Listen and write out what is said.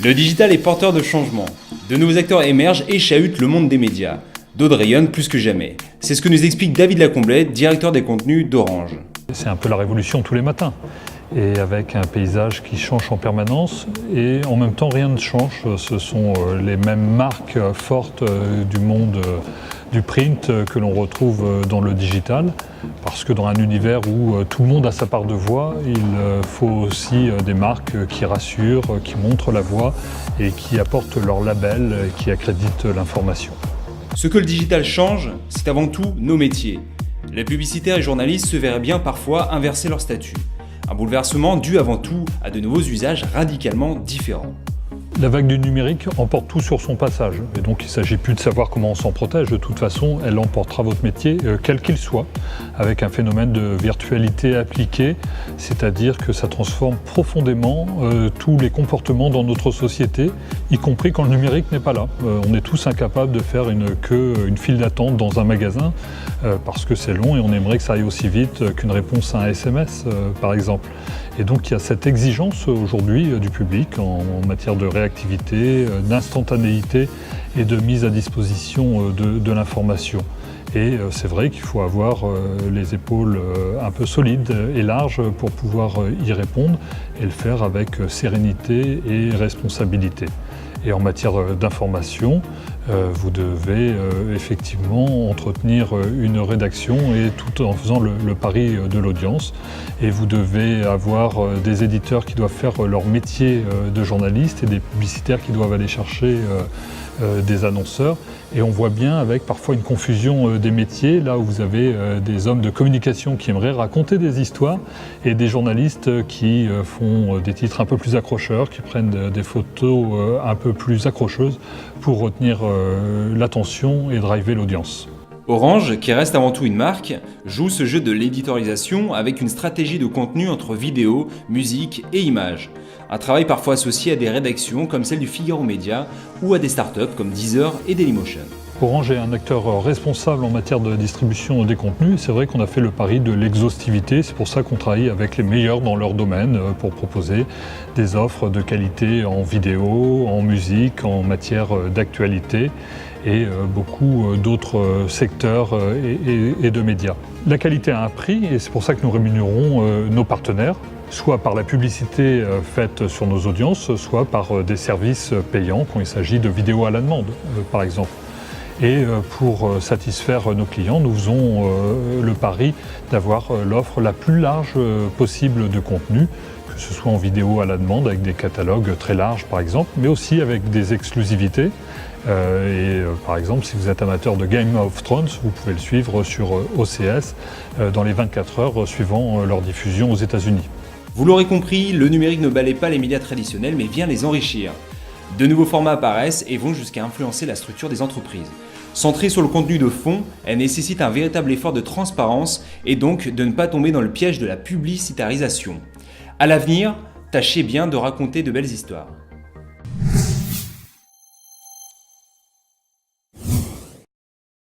Le digital est porteur de changements. De nouveaux acteurs émergent et chahutent le monde des médias. D'autres rayonnent plus que jamais. C'est ce que nous explique David Lacomblet, directeur des contenus d'Orange. C'est un peu la révolution tous les matins. Et avec un paysage qui change en permanence et en même temps rien ne change. Ce sont les mêmes marques fortes du monde du print que l'on retrouve dans le digital. Parce que dans un univers où tout le monde a sa part de voix, il faut aussi des marques qui rassurent, qui montrent la voie et qui apportent leur label, qui accréditent l'information. Ce que le digital change, c'est avant tout nos métiers. Les publicitaires et journalistes se verraient bien parfois inverser leur statut. Un bouleversement dû avant tout à de nouveaux usages radicalement différents. La vague du numérique emporte tout sur son passage. Et donc il ne s'agit plus de savoir comment on s'en protège. De toute façon, elle emportera votre métier, quel qu'il soit, avec un phénomène de virtualité appliquée, c'est-à-dire que ça transforme profondément tous les comportements dans notre société, y compris quand le numérique n'est pas là. On est tous incapables de faire une file d'attente dans un magasin, parce que c'est long et on aimerait que ça aille aussi vite qu'une réponse à un SMS, par exemple. Et donc il y a cette exigence aujourd'hui du public en matière de réactivité, d'instantanéité et de mise à disposition de l'information. Et c'est vrai qu'il faut avoir les épaules un peu solides et larges pour pouvoir y répondre et le faire avec sérénité et responsabilité. Et en matière d'information, vous devez effectivement entretenir une rédaction et tout en faisant le pari de l'audience. Et vous devez avoir des éditeurs qui doivent faire leur métier de journaliste et des publicitaires qui doivent aller chercher des annonceurs. Et on voit bien avec parfois une confusion des métiers, là où vous avez des hommes de communication qui aimeraient raconter des histoires et des journalistes qui font des titres un peu plus accrocheurs, qui prennent des photos un peu plus accrocheuses pour retenir l'attention et driver l'audience. Orange, qui reste avant tout une marque, joue ce jeu de l'éditorialisation avec une stratégie de contenu entre vidéo, musique et images. Un travail parfois associé à des rédactions comme celle du Figaro Média ou à des startups comme Deezer et Dailymotion. Orange est un acteur responsable en matière de distribution des contenus. C'est vrai qu'on a fait le pari de l'exhaustivité. C'est pour ça qu'on travaille avec les meilleurs dans leur domaine pour proposer des offres de qualité en vidéo, en musique, en matière d'actualité et beaucoup d'autres secteurs et de médias. La qualité a un prix et c'est pour ça que nous rémunérons nos partenaires, soit par la publicité faite sur nos audiences, soit par des services payants quand il s'agit de vidéos à la demande, par exemple. Et pour satisfaire nos clients, nous faisons le pari d'avoir l'offre la plus large possible de contenu, que ce soit en vidéo à la demande avec des catalogues très larges par exemple, mais aussi avec des exclusivités. Par exemple, si vous êtes amateur de Game of Thrones, vous pouvez le suivre sur OCS dans les 24 heures suivant leur diffusion aux États-Unis. Vous l'aurez compris, le numérique ne balaie pas les médias traditionnels mais vient les enrichir. De nouveaux formats apparaissent et vont jusqu'à influencer la structure des entreprises. Centrée sur le contenu de fond, elle nécessite un véritable effort de transparence et donc de ne pas tomber dans le piège de la publicitarisation. À l'avenir, tâchez bien de raconter de belles histoires.